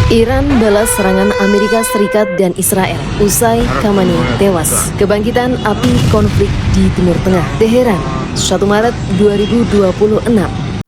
Iran balas serangan Amerika Serikat dan Israel usai Khamenei tewas. Kebangkitan api konflik di Timur Tengah. Teheran, 1 Maret 2026.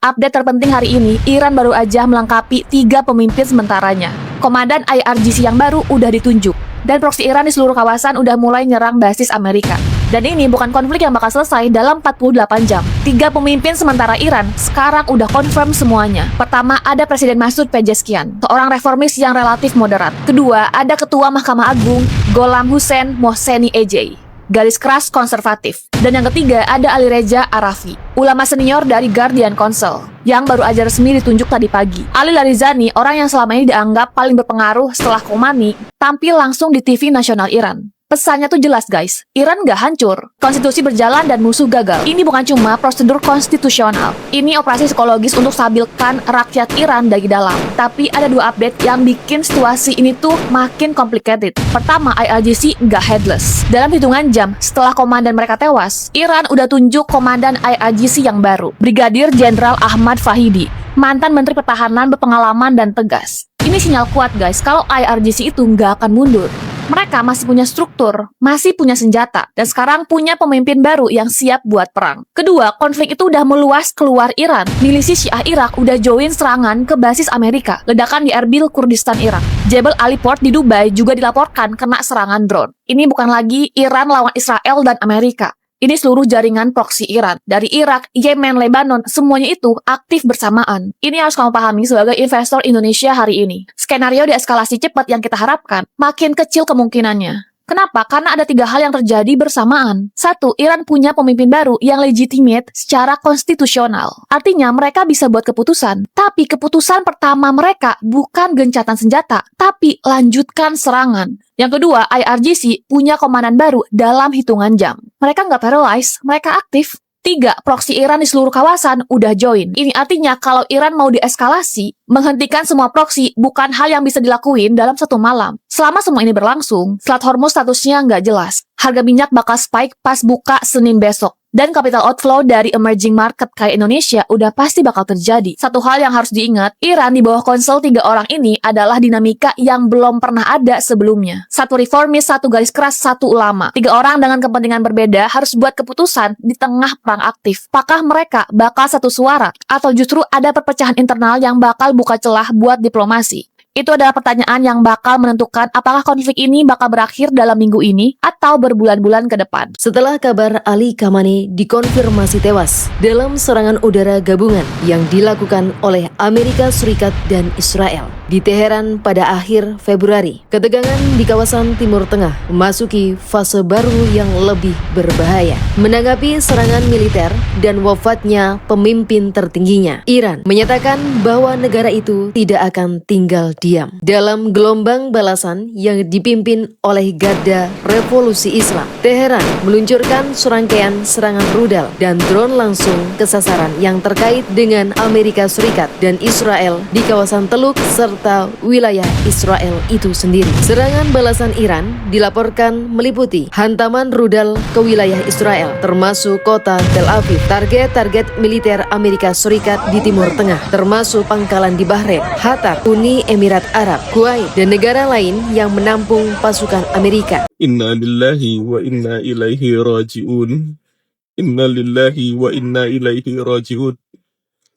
Update terpenting hari ini, Iran baru aja melengkapi 3 pemimpin sementaranya. Komandan IRGC yang baru udah ditunjuk. Dan proksi Iran di seluruh kawasan udah mulai nyerang basis Amerika. Dan ini bukan konflik yang bakal selesai dalam 48 jam. 3 pemimpin sementara Iran sekarang udah confirm semuanya. Pertama, ada Presiden Masoud Pezeshkian, seorang reformis yang relatif moderat. Kedua, ada Ketua Mahkamah Agung Gholam Hussein Mohseni Ejei, garis keras konservatif. Dan yang ketiga, ada Ali Reza Arafi, ulama senior dari Guardian Council, yang baru aja resmi ditunjuk tadi pagi. Ali Larizani, orang yang selama ini dianggap paling berpengaruh setelah Khomeini, tampil langsung di TV nasional Iran. Pesannya tuh jelas guys, Iran gak hancur, konstitusi berjalan dan musuh gagal. Ini bukan cuma prosedur konstitusional, ini operasi psikologis untuk stabilkan rakyat Iran dari dalam. Tapi ada 2 update yang bikin situasi ini tuh makin complicated. Pertama, IRGC gak headless. Dalam hitungan jam setelah komandan mereka tewas, Iran udah tunjuk komandan IRGC yang baru, Brigadir Jenderal Ahmad Fahidi, mantan Menteri Pertahanan berpengalaman dan tegas. Ini sinyal kuat guys, kalau IRGC itu nggak akan mundur. Mereka masih punya struktur, masih punya senjata, dan sekarang punya pemimpin baru yang siap buat perang. Kedua, konflik itu udah meluas keluar Iran. Milisi Syiah Irak udah join serangan ke basis Amerika. Ledakan di Erbil, Kurdistan, Irak. Jebel Ali Port di Dubai juga dilaporkan kena serangan drone. Ini bukan lagi Iran lawan Israel dan Amerika. Ini seluruh jaringan proksi Iran. Dari Irak, Yemen, Lebanon, semuanya itu aktif bersamaan. Ini harus kamu pahami sebagai investor Indonesia hari ini. Skenario deeskalasi cepat yang kita harapkan, makin kecil kemungkinannya. Kenapa? Karena ada 3 hal yang terjadi bersamaan. 1, Iran punya pemimpin baru yang legitimate secara konstitusional. Artinya mereka bisa buat keputusan. Tapi keputusan pertama mereka bukan gencatan senjata, tapi lanjutkan serangan. Yang kedua, IRGC punya komandan baru dalam hitungan jam. Mereka nggak paralyzed, mereka aktif. 3, proksi Iran di seluruh kawasan udah join. Ini artinya kalau Iran mau dieskalasi, menghentikan semua proksi bukan hal yang bisa dilakuin dalam 1 malam. Selama semua ini berlangsung, Selat Hormuz statusnya nggak jelas. Harga minyak bakal spike pas buka Senin besok. Dan capital outflow dari emerging market kayak Indonesia udah pasti bakal terjadi. Satu hal yang harus diingat, Iran di bawah konsel 3 orang ini adalah dinamika yang belum pernah ada sebelumnya. 1 reformis, 1 garis keras, 1 ulama. 3 orang dengan kepentingan berbeda harus buat keputusan di tengah perang aktif. Apakah mereka bakal satu suara? Atau justru ada perpecahan internal yang bakal buka celah buat diplomasi? Itu adalah pertanyaan yang bakal menentukan apakah konflik ini bakal berakhir dalam minggu ini atau berbulan-bulan ke depan. Setelah kabar Ali Khamenei dikonfirmasi tewas dalam serangan udara gabungan yang dilakukan oleh Amerika Serikat dan Israel di Teheran pada akhir Februari, ketegangan di kawasan Timur Tengah memasuki fase baru yang lebih berbahaya. Menanggapi serangan militer dan wafatnya pemimpin tertingginya, Iran menyatakan bahwa negara itu tidak akan tinggal diam. Dalam gelombang balasan yang dipimpin oleh Garda Revolusi Islam, Teheran meluncurkan serangkaian serangan rudal dan drone langsung ke sasaran yang terkait dengan Amerika Serikat dan Israel di kawasan Teluk serta wilayah Israel itu sendiri. Serangan balasan Iran dilaporkan meliputi hantaman rudal ke wilayah Israel, termasuk kota Tel Aviv, target-target militer Amerika Serikat di Timur Tengah, termasuk pangkalan di Bahrain, Qatar, Uni Emirat Arab, Kuwait, dan negara lain yang menampung pasukan Amerika. Inna lillahi wa inna ilaihi raji'un. Inna lillahi wa inna ilaihi raji'un.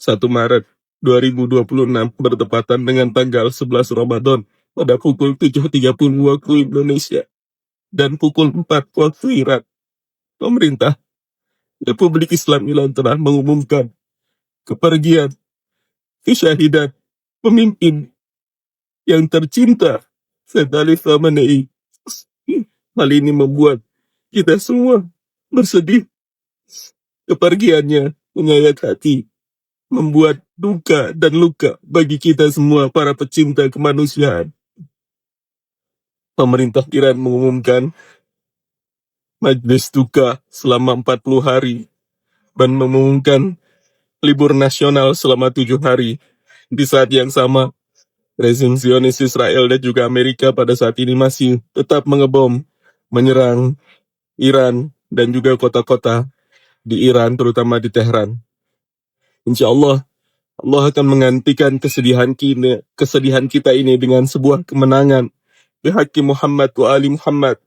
1 Maret 2026 bertepatan dengan tanggal 11 Ramadan pada pukul 7.30 waktu Indonesia dan pukul 4 waktu Iran. Pemerintah Republik Islam Iran telah mengumumkan kepergian kesyahidan pemimpin yang tercinta, Said Ali Khamenei. Hal ini membuat kita semua bersedih. Kepergiannya menyayat hati, membuat duka dan luka bagi kita semua para pecinta kemanusiaan. Pemerintah Iran mengumumkan majlis duka selama 40 hari dan mengumumkan libur nasional selama 7 hari. Di saat yang sama, rezim Zionis Israel dan juga Amerika pada saat ini masih tetap mengebom, menyerang Iran dan juga kota-kota di Iran, terutama di Tehran. Insya Allah Allah akan menggantikan kesedihan kita ini dengan sebuah kemenangan. Bihaqi Muhammad wa ali Muhammad.